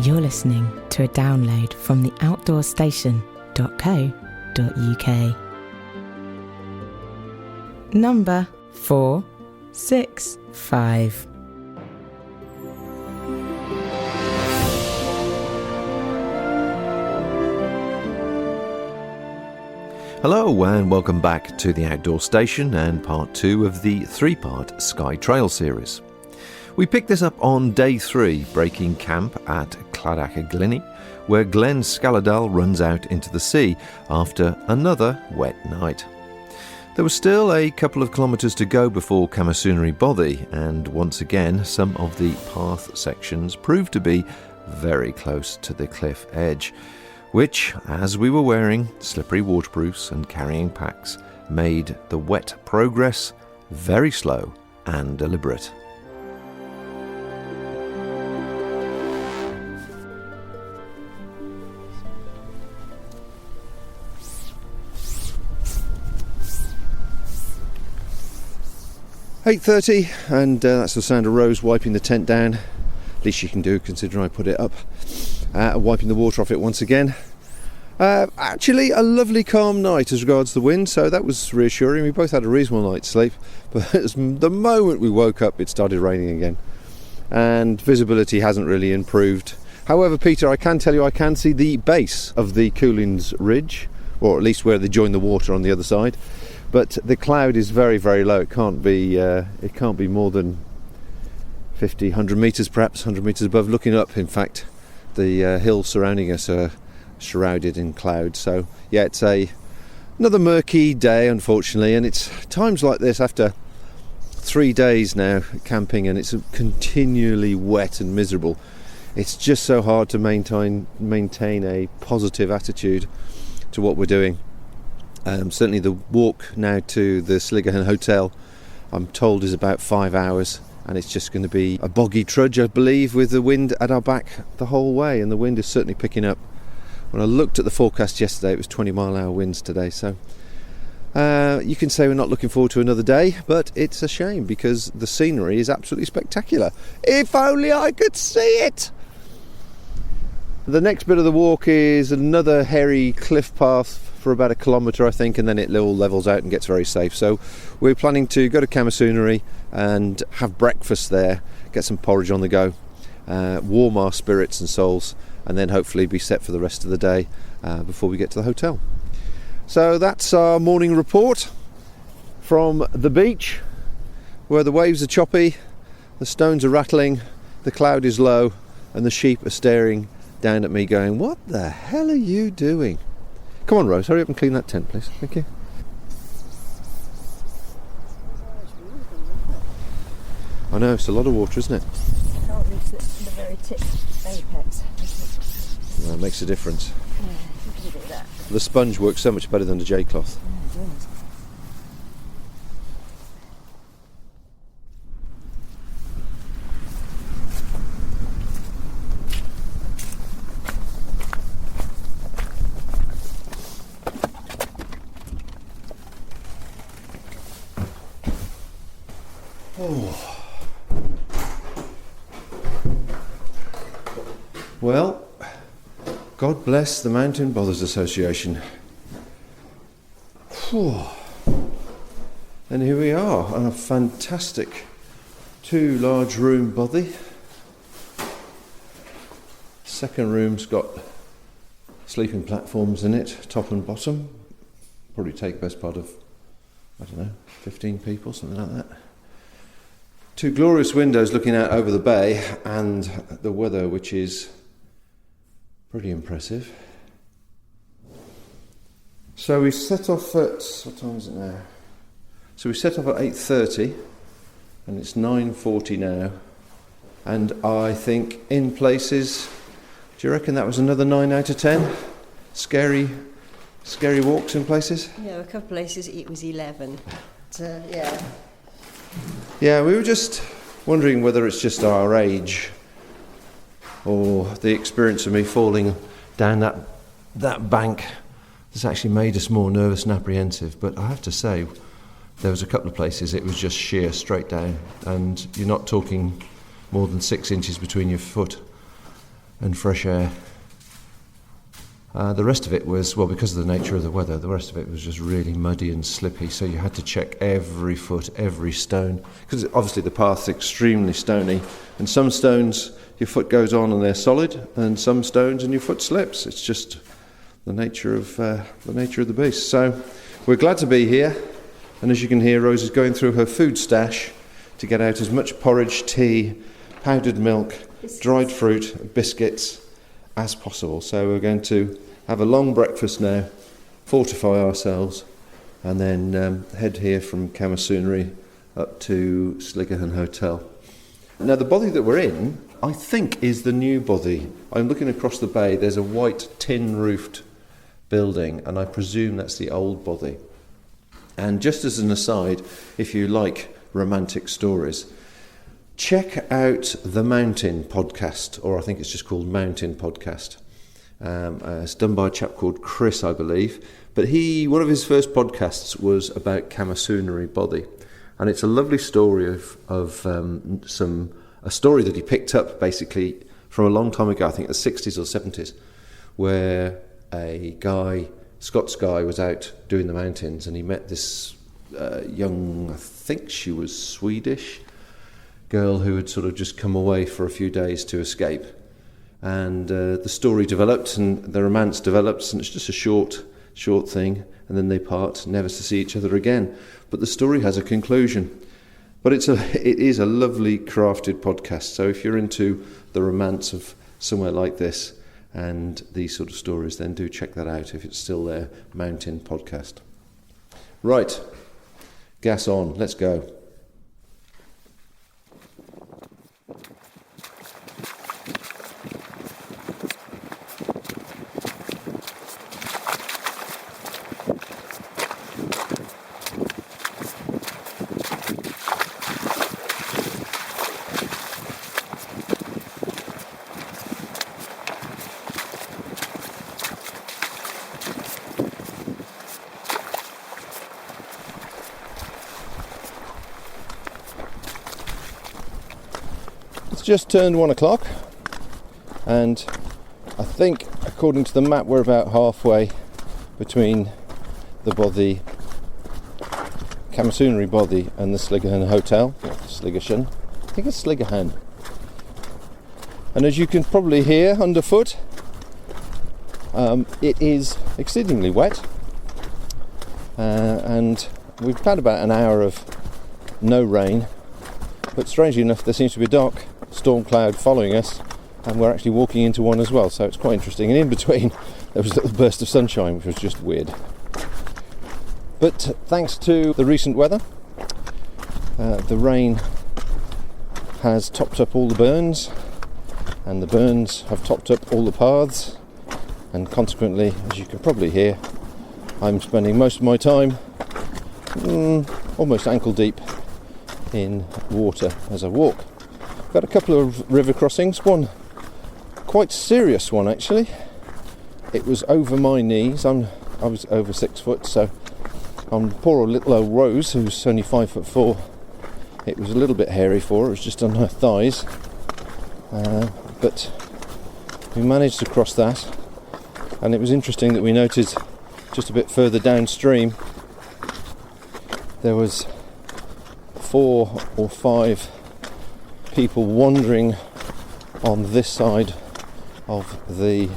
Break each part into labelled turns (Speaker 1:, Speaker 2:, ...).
Speaker 1: You're listening to a download from the outdoorstation.co.uk. Number 465.
Speaker 2: Hello and welcome back to the Outdoor Station and part 2 of the 3-part Skye Trail series. We picked this up on day 3, breaking camp at Cladach, Ghlinne, where Glen Scaladal runs out into the sea after another wet night. There was still a couple of kilometres to go before Camasunary Bay, and once again some of the path sections proved to be very close to the cliff edge, which, as we were wearing slippery waterproofs and carrying packs, made the wet progress very slow and deliberate. "8:30, and that's the sound of Rose wiping the tent down. Least she can do, considering I put it up. Wiping the water off it once again. Actually, a lovely calm night as regards the wind, so that was reassuring. We both had a reasonable night's sleep, but the moment we woke up, it started raining again, and visibility hasn't really improved. However, Peter, I can tell you I can see the base of the Coolins Ridge, or at least where they join the water on the other side. But the cloud is very, very low. It can't be more than 50, 100 metres, perhaps 100 metres above. Looking up, in fact, the hills surrounding us are shrouded in cloud. So yeah, it's another murky day, unfortunately, and it's times like this after 3 days now camping, and it's continually wet and miserable. It's just so hard to maintain a positive attitude to what we're doing. Certainly the walk now to the Sligahan Hotel, I'm told, is about 5 hours, and it's just going to be a boggy trudge, I believe, with the wind at our back the whole way, and the wind is certainly picking up. When I looked at the forecast yesterday, it was 20-mile-an-hour winds today, so you can say we're not looking forward to another day, but it's a shame because the scenery is absolutely spectacular. If only I could see it! The next bit of the walk is another hairy cliff path for about 1 kilometre, I think, and then it all levels out and gets very safe. So we're planning to go to Camasunary and have breakfast there, get some porridge on the go, warm our spirits and souls, and then hopefully be set for the rest of the day before we get to the hotel. So that's our morning report from the beach, where the waves are choppy, the stones are rattling, the cloud is low, and the sheep are staring down at me going, "What the hell are you doing?" Come on, Rose, hurry up and clean that tent, please. Thank you. I know, it's a lot of water, isn't it?
Speaker 3: I can't reach the very tip apex.
Speaker 2: No, it makes a difference.
Speaker 3: Yeah, you can do that.
Speaker 2: The sponge works so much better than the J-cloth.
Speaker 3: Yeah, it does.
Speaker 2: Oh. Well, God bless the Mountain Bothers Association. Whew. And here we are on a fantastic 2 large room bothy. Second room's got sleeping platforms in it, top and bottom. Probably take best part of, 15 people, something like that. 2 glorious windows looking out over the bay and the weather, which is pretty impressive. So we set off at, what time is it now? So we set off at 8:30 and it's 9:40 now, and I think in places, do you reckon that was another 9 out of 10? Scary walks in places?
Speaker 3: Yeah, a couple of places it was 11. Yeah.
Speaker 2: Yeah, we were just wondering whether it's just our age or the experience of me falling down that bank that's actually made us more nervous and apprehensive. But I have to say, there was a couple of places it was just sheer straight down, and you're not talking more than 6 inches between your foot and fresh air. The rest of it was, well, because of the nature of the weather, the rest of it was just really muddy and slippy, so you had to check every foot, every stone, because obviously the path's extremely stony, and some stones your foot goes on and they're solid, and some stones and your foot slips. It's just the nature of the beast. So we're glad to be here, and as you can hear, Rose is going through her food stash to get out as much porridge, tea, powdered milk, dried fruit, biscuits as possible. So we're going to have a long breakfast now, fortify ourselves, and then head here from Camasunary up to Ghlinne Hotel. Now the bothy that we're in, I think, is the new bothy. I'm looking across the bay, there's a white tin-roofed building, and I presume that's the old bothy. And just as an aside, if you like romantic stories, check out the Mountain podcast, or I think it's just called Mountain Podcast. It's done by a chap called Chris, I believe. But one of his first podcasts was about Camasunary Bay, and it's a lovely story of a story that he picked up basically from a long time ago. I think the 60s or 70s, where a guy, Scots guy, was out doing the mountains, and he met this young, I think she was Swedish girl who had sort of just come away for a few days to escape, and the story developed and the romance develops, and it's just a short thing, and then they part, never to see each other again. But the story has a conclusion. But it is a lovely crafted podcast, so if you're into the romance of somewhere like this and these sort of stories, then do check that out if it's still there. Mountain Podcast. Right, gas on, let's go. Just turned 1 o'clock, and I think, according to the map, we're about halfway between the bothy, Camasunary Bay, and the Ghlinne Hotel. Ghlinne. I think it's Ghlinne. And as you can probably hear underfoot, it is exceedingly wet, and we've had about an hour of no rain, but strangely enough there seems to be a dark storm cloud following us, and we're actually walking into one as well, so it's quite interesting. And in between there was a little burst of sunshine, which was just weird. But thanks to the recent weather, the rain has topped up all the burns, and the burns have topped up all the paths, and consequently, as you can probably hear, I'm spending most of my time almost ankle deep in water as I walk. Got a couple of river crossings, one quite serious one actually. It was over my knees. I was over 6 foot, so on poor old little old Rose, who's only 5'4", it was a little bit hairy for her. It was just on her thighs, but we managed to cross that. And it was interesting that we noted just a bit further downstream there was 4 or 5 people wandering on this side of the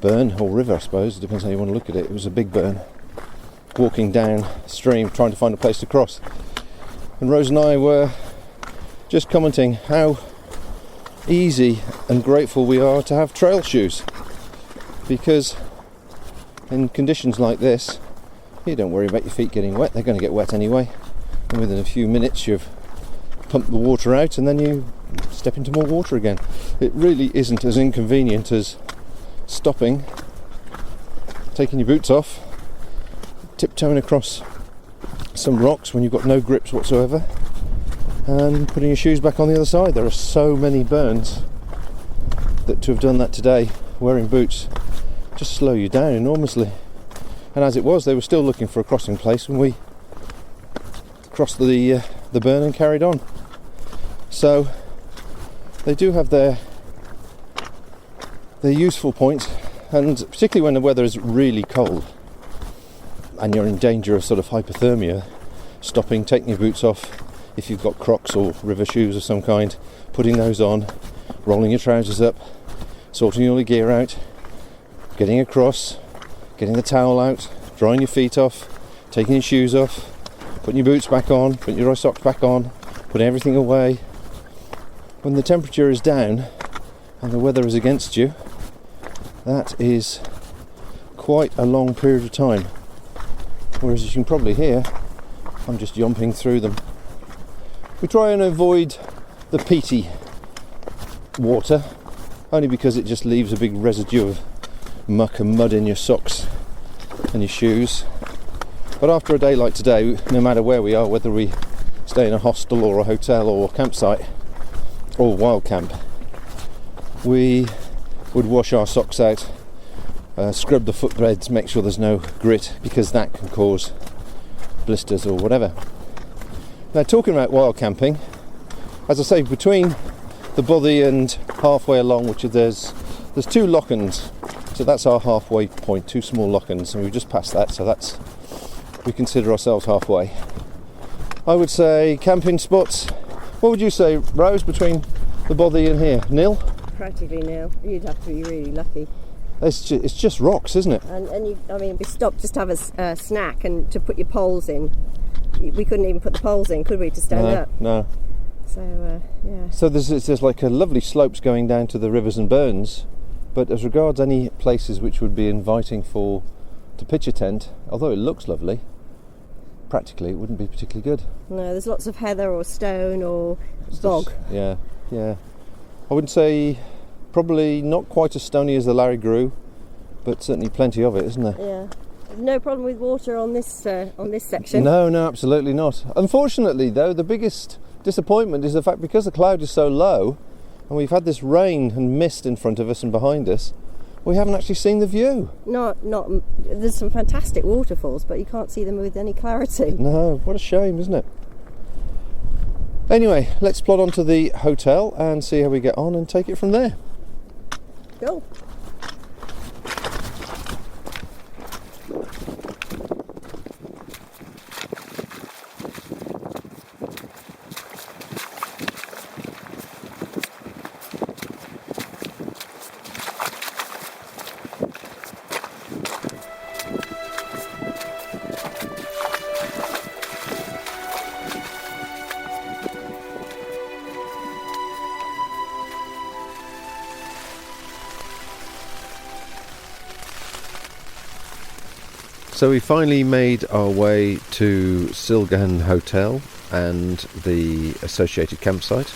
Speaker 2: burn, or river I suppose, it depends how you want to look at it. It was a big burn, walking downstream trying to find a place to cross. And Rose and I were just commenting how easy and grateful we are to have trail shoes, because in conditions like this you don't worry about your feet getting wet. They're going to get wet anyway, and within a few minutes you've pumped the water out and then you step into more water again. It really isn't as inconvenient as stopping, taking your boots off, tiptoeing across some rocks when you've got no grips whatsoever, and putting your shoes back on the other side. There are so many burns that to have done that today wearing boots just slow you down enormously. And as it was, they were still looking for a crossing place when we crossed the burn and carried on. So they do have their they're useful points, and particularly when the weather is really cold and you're in danger of sort of hypothermia, stopping, taking your boots off if you've got Crocs or river shoes of some kind, putting those on, rolling your trousers up, sorting all your gear out, getting across, getting the towel out, drying your feet off, taking your shoes off, putting your boots back on, putting your socks back on, putting everything away. When the temperature is down and the weather is against you, that is quite a long period of time. Whereas, as you can probably hear, I'm just yomping through them. We try and avoid the peaty water, only because it just leaves a big residue of muck and mud in your socks and your shoes. But after a day like today, no matter where we are, whether we stay in a hostel or a hotel or a campsite or wild camp, we would wash our socks out, scrub the footbreads, make sure there's no grit, because that can cause blisters or whatever. Now, talking about wild camping, as I say, between the bothy and halfway along, which there's two lock-ins, so that's our halfway point, two small lock-ins, and we've just passed that, so that's, we consider ourselves halfway. I would say camping spots, what would you say, Rose, between the bothy and here? Nil?
Speaker 3: Practically nil. You'd have to be really lucky.
Speaker 2: It's just rocks, isn't it?
Speaker 3: And you, I mean, we stopped just to have a snack and to put your poles in. We couldn't even put the poles in, could we, to stand up?
Speaker 2: No.
Speaker 3: So, yeah.
Speaker 2: So there's like a lovely slopes going down to the rivers and burns, but as regards any places which would be inviting to pitch a tent, although it looks lovely, practically it wouldn't be particularly good.
Speaker 3: No, there's lots of heather or stone or bog.
Speaker 2: Yeah. I wouldn't say, probably not quite as stony as the Larry Grew, but certainly plenty of it, isn't there?
Speaker 3: Yeah. No problem with water on this section.
Speaker 2: No, absolutely not. Unfortunately, though, the biggest disappointment is the fact, because the cloud is so low and we've had this rain and mist in front of us and behind us, we haven't actually seen the view.
Speaker 3: Not. There's some fantastic waterfalls, but you can't see them with any clarity.
Speaker 2: No, what a shame, isn't it? Anyway, let's plod on to the hotel and see how we get on and take it from there.
Speaker 3: Cool.
Speaker 2: So we finally made our way to Ghlinne Hotel and the associated campsite.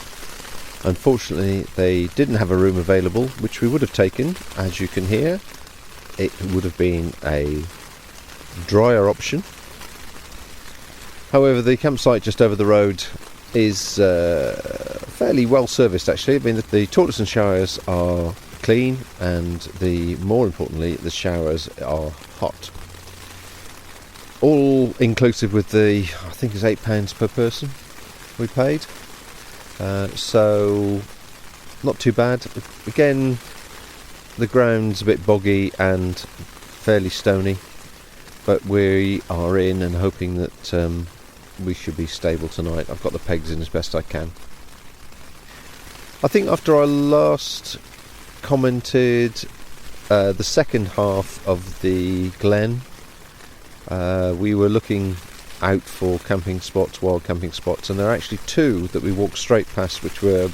Speaker 2: Unfortunately, they didn't have a room available, which we would have taken. As you can hear, it would have been a drier option. However, the campsite just over the road is fairly well serviced, actually. I mean, the toilets and showers are clean, and more importantly, the showers are hot. All inclusive with I think it's £8 per person we paid. So not too bad. Again, the ground's a bit boggy and fairly stony, but we are in and hoping that we should be stable tonight. I've got the pegs in as best I can. I think after I last commented the second half of the Ghlinne, we were looking out for camping spots, wild camping spots, and there are actually two that we walked straight past which were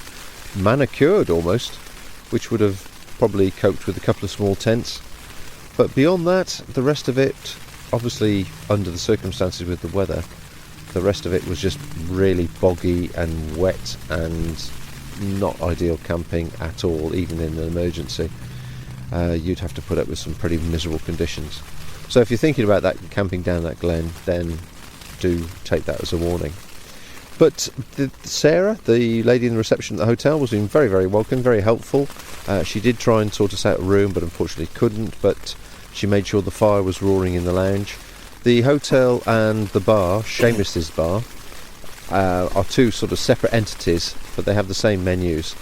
Speaker 2: manicured almost, which would have probably coped with a couple of small tents. But beyond that, the rest of it, obviously under the circumstances with the weather, the rest of it was just really boggy and wet and not ideal camping at all. Even in an emergency, you'd have to put up with some pretty miserable conditions. So if you're thinking about that, camping down that Ghlinne, then do take that as a warning. But Sarah, the lady in the reception at the hotel, was being very, very welcome, very helpful. She did try and sort us out a room, but unfortunately couldn't. But she made sure the fire was roaring in the lounge. The hotel and the bar, Seamus's bar, are two sort of separate entities, but they have the same menus.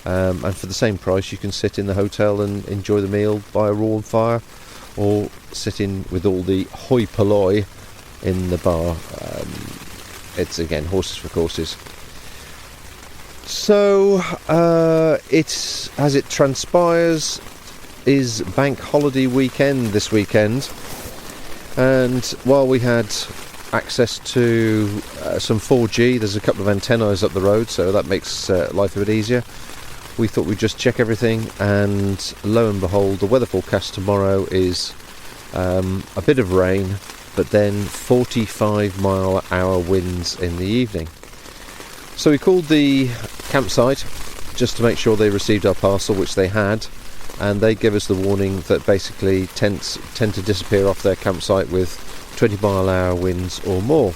Speaker 2: and for the same price you can sit in the hotel and enjoy the meal by a warm fire, or sit in with all the hoi polloi in the bar. It's again horses for courses. So it's, as it transpires, is bank holiday weekend this weekend, and while we had access to some 4G, there's a couple of antennas up the road, so that makes life a bit easier. We thought we'd just check everything, and lo and behold, the weather forecast tomorrow is a bit of rain, but then 45-mile-an-hour winds in the evening. So we called the campsite just to make sure they received our parcel, which they had, and they gave us the warning that basically tents tend to disappear off their campsite with 20-mile-an-hour winds or more.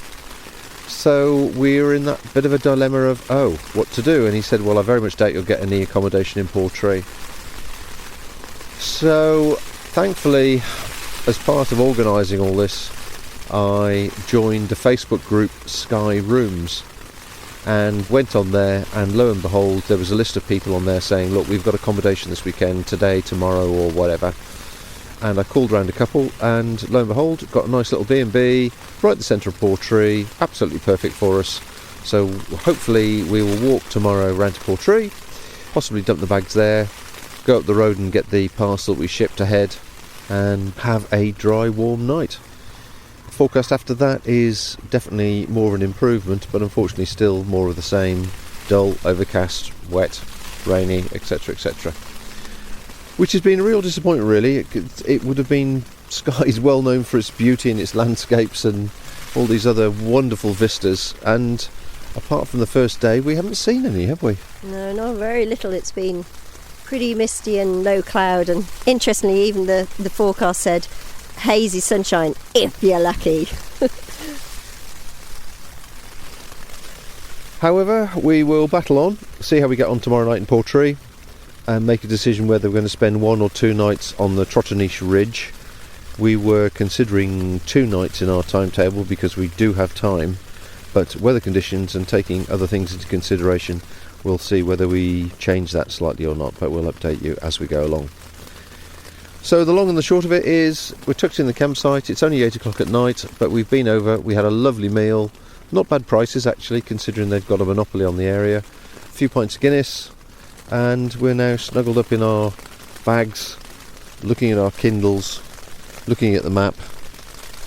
Speaker 2: So we were in that bit of a dilemma of, what to do? And he said, well, I very much doubt you'll get any accommodation in Pt2. So thankfully, as part of organising all this, I joined the Facebook group Skye Rooms and went on there, and lo and behold, there was a list of people on there saying, look, we've got accommodation this weekend, today, tomorrow or whatever. And I called round a couple, and lo and behold, got a nice little B&B right in the centre of Pt2, absolutely perfect for us. So hopefully we will walk tomorrow round to Pt2, possibly dump the bags there, go up the road and get the parcel we shipped ahead, and have a dry, warm night. Forecast after that is definitely more of an improvement, but unfortunately still more of the same: dull, overcast, wet, rainy, etc, etc. Which has been a real disappointment, really. It would have been, Skye is well known for its beauty and its landscapes and all these other wonderful vistas, and apart from the first day we haven't seen any, have we?
Speaker 3: No, not very little. It's been pretty misty and low cloud, and interestingly even the forecast said hazy sunshine if you're lucky.
Speaker 2: However, we will battle on, see how we get on tomorrow night in Pt2, and make a decision whether we're going to spend 1 or 2 nights on the Cladach Ridge. We were considering 2 nights in our timetable because we do have time, but weather conditions and taking other things into consideration, we'll see whether we change that slightly or not, but we'll update you as we go along. So the long and the short of it is, we're tucked in the campsite. It's only 8 o'clock at night, but we've been over, we had a lovely meal, not bad prices actually, considering they've got a monopoly on the area, a few pints of Guinness, and we're now snuggled up in our bags, looking at our Kindles, looking at the map,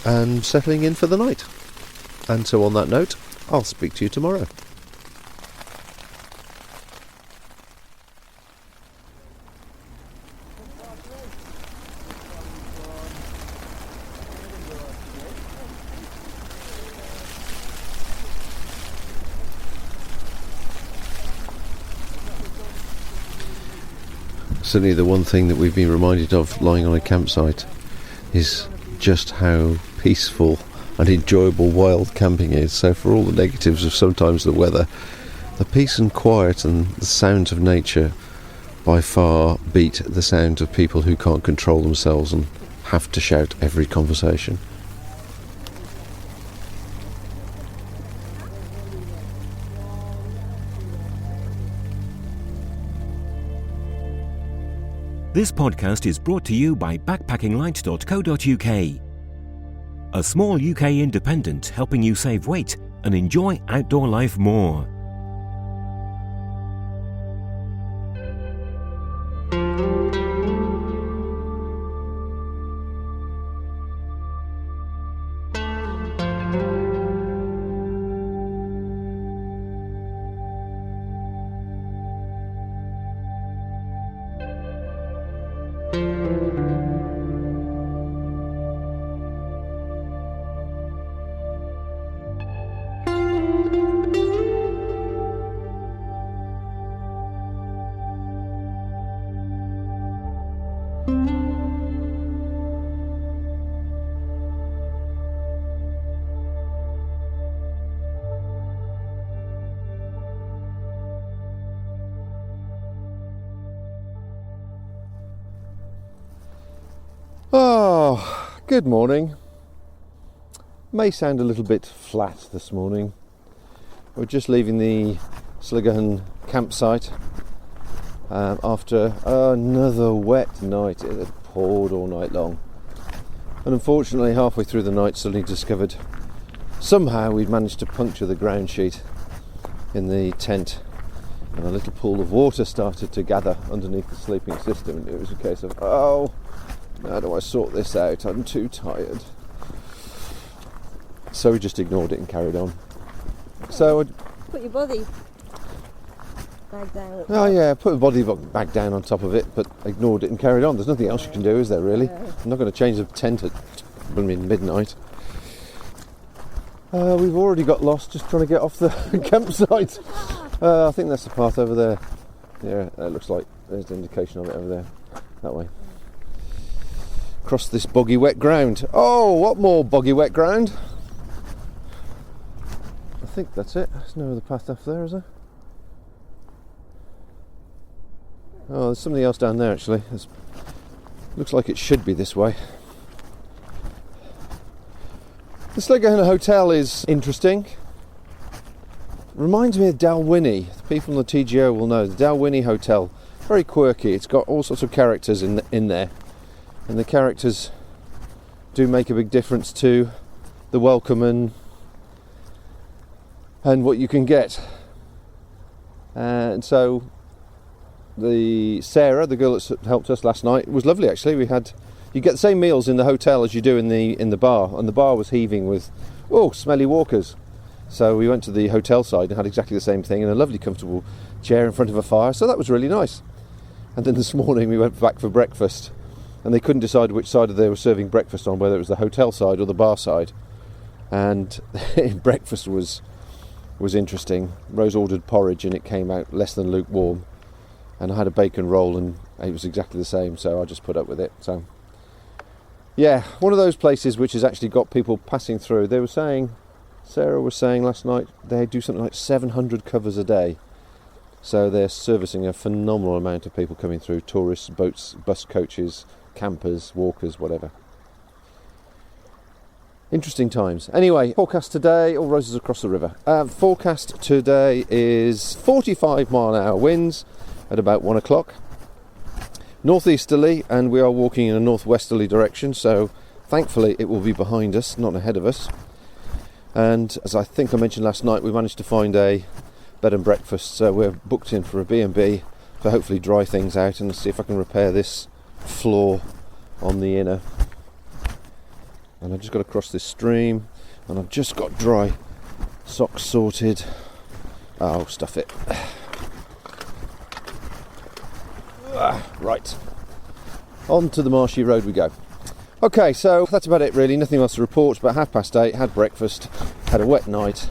Speaker 2: and settling in for the night. And so on that note, I'll speak to you tomorrow. Certainly the one thing that we've been reminded of lying on a campsite is just how peaceful and enjoyable wild camping is. So for all the negatives of sometimes the weather, the peace and quiet and the sounds of nature by far beat the sound of people who can't control themselves and have to shout every conversation.
Speaker 4: This podcast is brought to you by backpackinglight.co.uk, a small UK independent helping you save weight and enjoy outdoor life more.
Speaker 2: Oh, good morning. May sound a little bit flat this morning. We're just leaving the Ghlinne campsite after another wet night. It had poured all night long. And unfortunately, halfway through the night, suddenly discovered somehow we'd managed to puncture the ground sheet in the tent, and a little pool of water started to gather underneath the sleeping system. And it was a case of, oh, how do I sort this out? I'm too tired. So we just ignored it and carried on. So
Speaker 3: Put your body bag down.
Speaker 2: oh yeah, put the body bag down on top of it, but ignored it and carried on. There's nothing else you can do, is there, really? I'm not going to change the tent at midnight. We've already got lost just trying to get off the campsite. I think that's the path over there. Yeah, it looks like there's an indication of it over there. That way. Across this boggy wet ground. Oh, what more boggy wet ground? I think that's it. There's no other path up there, is there? Oh, there's something else down there actually. Looks like it should be this way. The Ghlinne Hotel is interesting. Reminds me of Dalwhinnie. The people on the TGO will know. The Dalwhinnie Hotel. Very quirky. It's got all sorts of characters in there. And the characters do make a big difference to the welcome and what you can get. And so Sarah, the girl that helped us last night, was lovely actually. You get the same meals in the hotel as you do in the bar, and the bar was heaving with smelly walkers. So we went to the hotel side and had exactly the same thing in a lovely comfortable chair in front of a fire, so that was really nice. And then this morning we went back for breakfast, and they couldn't decide which side they were serving breakfast on, whether it was the hotel side or the bar side. And breakfast was interesting. Rose ordered porridge and it came out less than lukewarm, and I had a bacon roll and it was exactly the same, so I just put up with it. So yeah, one of those places which has actually got people passing through. Sarah was saying last night they do something like 700 covers a day, so they're servicing a phenomenal amount of people coming through: tourists, boats, bus coaches, campers, walkers, whatever. Interesting times. Anyway, forecast today, all roses across the river. Forecast today is 45 mile an hour winds at about 1 o'clock. Northeasterly, and we are walking in a northwesterly direction, so thankfully it will be behind us, not ahead of us. And as I think I mentioned last night, we managed to find a bed and breakfast, so we're booked in for a B&B to hopefully dry things out and see if I can repair this floor on the inner. And I've just got to cross this stream, and I've just got dry socks sorted. Oh, stuff it. Right, on to the marshy road we go. Okay, so that's about it really, nothing else to report. About 8:30, had breakfast, had a wet night,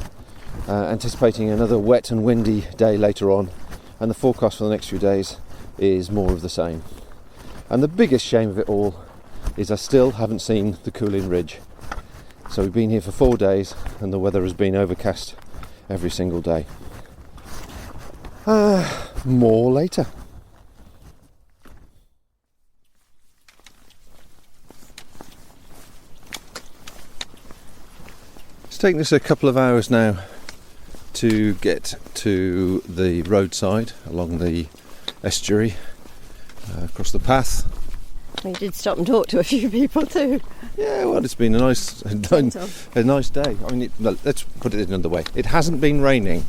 Speaker 2: anticipating another wet and windy day later on, and the forecast for the next few days is more of the same. And the biggest shame of it all is I still haven't seen the Ghlinne Ridge. So we've been here for 4 days and the weather has been overcast every single day. More later. It's taken us a couple of hours now to get to the roadside along the estuary, across the path.
Speaker 3: We did stop and talk to a few people too.
Speaker 2: Yeah, well, it's been a nice day. I mean, let's put it another way. It hasn't been raining,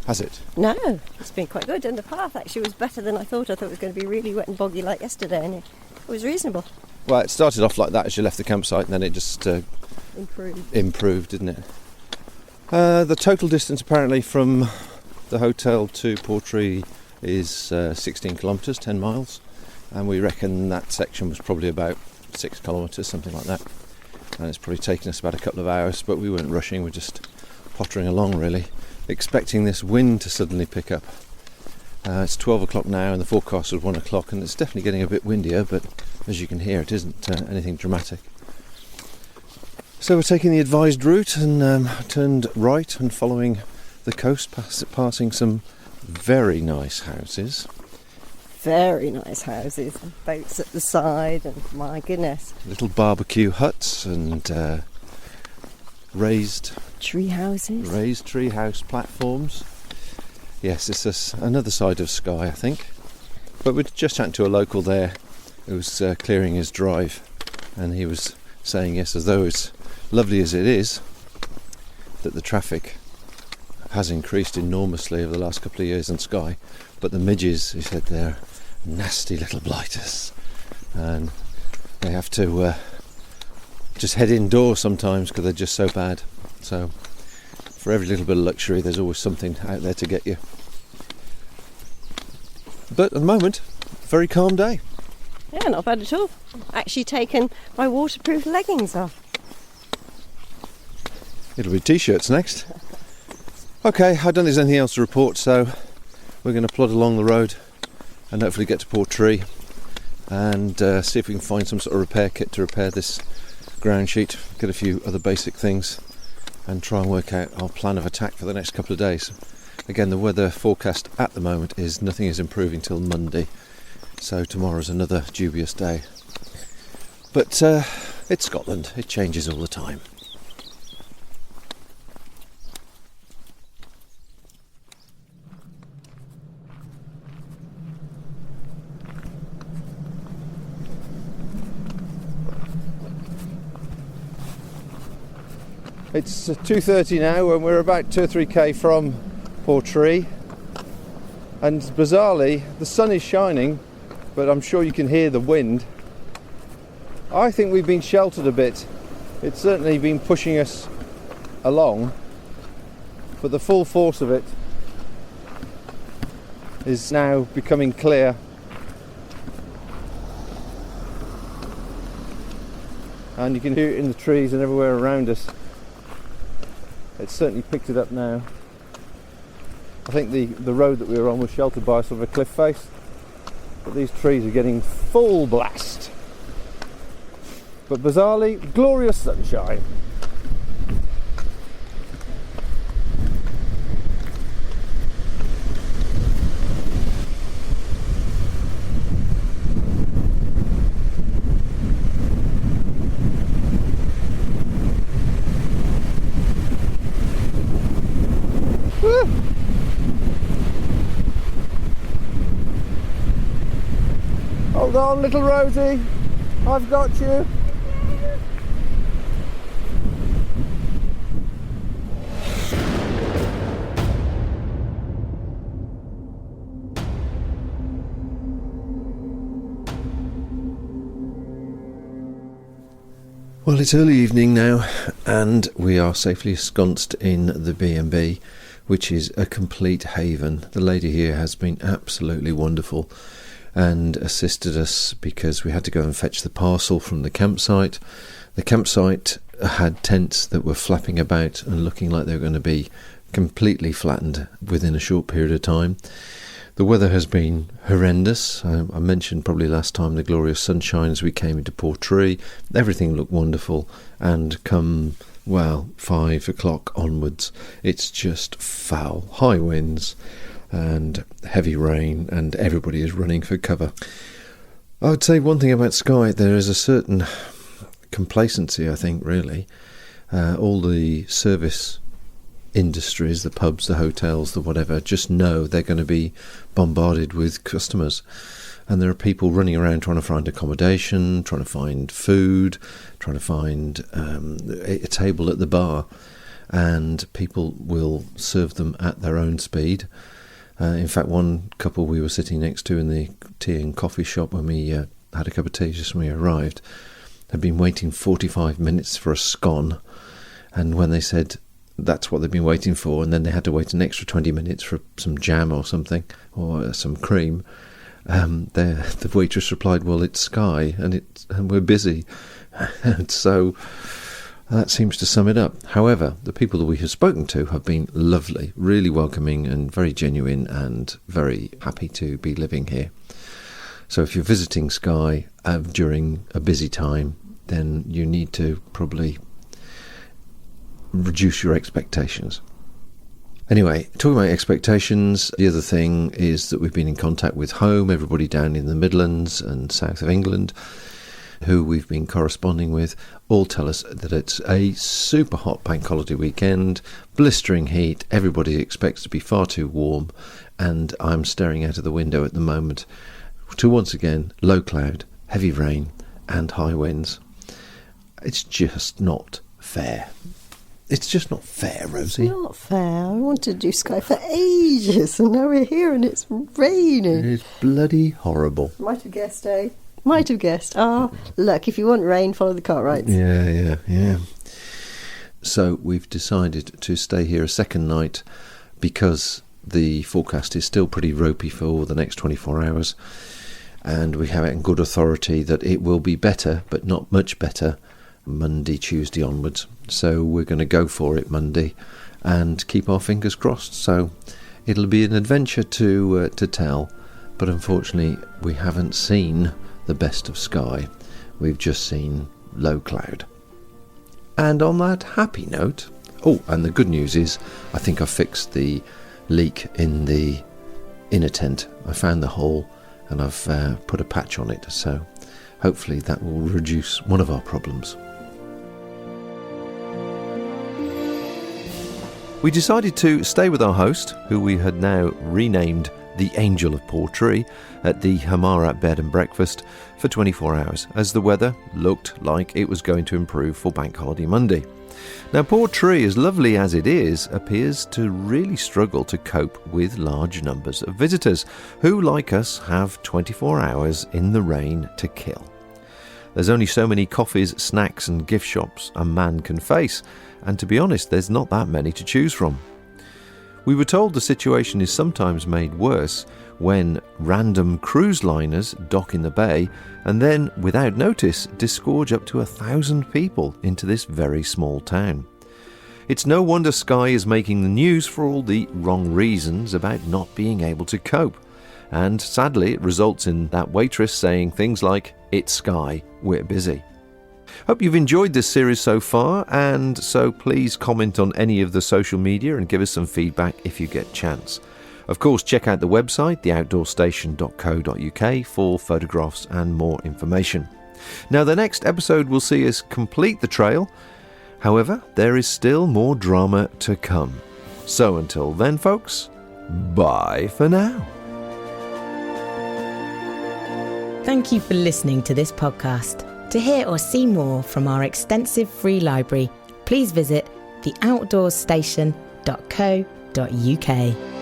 Speaker 2: has it?
Speaker 3: No, it's been quite good, and the path actually was better than I thought. I thought it was going to be really wet and boggy like yesterday, and it was reasonable.
Speaker 2: Well, it started off like that as you left the campsite, and then it just improved, didn't it? The total distance apparently from the hotel to Portree is 16 kilometres, 10 miles, and we reckon that section was probably about 6 kilometres, something like that. And it's probably taken us about a couple of hours, but we weren't rushing, we're just pottering along really, expecting this wind to suddenly pick up. It's 12 o'clock now and the forecast was 1 o'clock, and it's definitely getting a bit windier, but as you can hear it isn't anything dramatic. So we're taking the advised route and turned right and following the coast, passing some very nice houses.
Speaker 3: Very nice houses, boats at the side, and my goodness.
Speaker 2: Little barbecue huts and raised
Speaker 3: tree houses.
Speaker 2: Tree house platforms. Yes, it's another side of Skye, I think. But we're just chatting to a local there who was clearing his drive, and he was saying, yes, as though as lovely as it is, that the traffic has increased enormously over the last couple of years in Skye, but the midges, he said, they're nasty little blighters, and they have to just head indoors sometimes because they're just so bad. So for every little bit of luxury, there's always something out there to get you. But at the moment, very calm day.
Speaker 3: Yeah, not bad at all. Actually taken my waterproof leggings off.
Speaker 2: It'll be t-shirts next. Okay, I don't think there's anything else to report, so we're going to plod along the road and hopefully get to Pt2 and see if we can find some sort of repair kit to repair this ground sheet, get a few other basic things, and try and work out our plan of attack for the next couple of days. Again, the weather forecast at the moment is nothing is improving till Monday, so tomorrow's another dubious day. But it's Scotland, it changes all the time. It's 2:30 now and we're about 2 or 3k from Pt2, and bizarrely the sun is shining, but I'm sure you can hear the wind. I think we've been sheltered a bit. It's certainly been pushing us along, but the full force of it is now becoming clear. And you can hear it in the trees and everywhere around us. It's certainly picked it up now. I think the road that we were on was sheltered by sort of a cliff face, but these trees are getting full blast. But bizarrely, glorious sunshine. Hold on, little Rosie, I've got you. Well, it's early evening now, and we are safely ensconced in the B&B, which is a complete haven. The lady here has been absolutely wonderful and assisted us because we had to go and fetch the parcel from the campsite. The campsite had tents that were flapping about and looking like they were going to be completely flattened within a short period of time. The weather has been horrendous. I mentioned probably last time the glorious sunshine as we came into Pt2. Everything looked wonderful, and come, 5 o'clock onwards, it's just foul. High winds and heavy rain, and everybody is running for cover. I would say one thing about Skye, there is a certain complacency, I think, really. All the service industries, the pubs, the hotels, the whatever, just know they're going to be bombarded with customers, and there are people running around trying to find accommodation, trying to find food, trying to find a table at the bar, and people will serve them at their own speed. In fact, one couple we were sitting next to in the tea and coffee shop when we had a cup of tea just when we arrived had been waiting 45 minutes for a scone, and when they said that's what they've been waiting for, and then they had to wait an extra 20 minutes for some jam or something, or some cream, the waitress replied, well, it's Skye and we're busy. And so that seems to sum it up. However, the people that we have spoken to have been lovely, really welcoming and very genuine, and very happy to be living here. So if you're visiting Skye during a busy time, then you need to probably reduce your expectations. Anyway, talking about expectations, the other thing is that we've been in contact with home, everybody down in the Midlands and south of England, who we've been corresponding with, all tell us that it's a super hot bank holiday weekend, blistering heat, everybody expects to be far too warm, and I'm staring out of the window at the moment to once again low cloud, heavy rain and high winds. It's just not fair. It's just not fair, Rosie.
Speaker 3: It's not fair. I wanted to do Skye for ages, and now we're here and it's raining.
Speaker 2: It's bloody horrible.
Speaker 3: Might have guessed, eh? Might have guessed. Ah, look, if you want rain, follow the Cartwrights.
Speaker 2: Yeah. So we've decided to stay here a second night because the forecast is still pretty ropey for the next 24 hours. And we have it in good authority that it will be better, but not much better, Monday, Tuesday onwards. So we're going to go for it Monday and keep our fingers crossed. So it'll be an adventure to tell, but unfortunately we haven't seen the best of Skye. We've just seen low cloud. And on that happy note, and the good news is I think I fixed the leak in the inner tent. I found the hole and I've put a patch on it, so hopefully that will reduce one of our problems. We decided to stay with our host, who we had now renamed the Angel of Portree, at the Hamarat Bed and Breakfast for 24 hours, as the weather looked like it was going to improve for Bank Holiday Monday. Now, Portree, as lovely as it is, appears to really struggle to cope with large numbers of visitors who, like us, have 24 hours in the rain to kill. There's only so many coffees, snacks and gift shops a man can face, and to be honest, there's not that many to choose from. We were told the situation is sometimes made worse when random cruise liners dock in the bay and then, without notice, disgorge up to 1,000 people into this very small town. It's no wonder Skye is making the news for all the wrong reasons about not being able to cope. And sadly, it results in that waitress saying things like, "It's Skye, we're busy." Hope you've enjoyed this series so far, and so please comment on any of the social media and give us some feedback if you get a chance. Of course, check out the website, theoutdoorstation.co.uk, for photographs and more information. Now, the next episode will see us complete the trail. However, there is still more drama to come. So until then, folks, bye for now.
Speaker 1: Thank you for listening to this podcast. To hear or see more from our extensive free library, please visit theoutdoorstation.co.uk.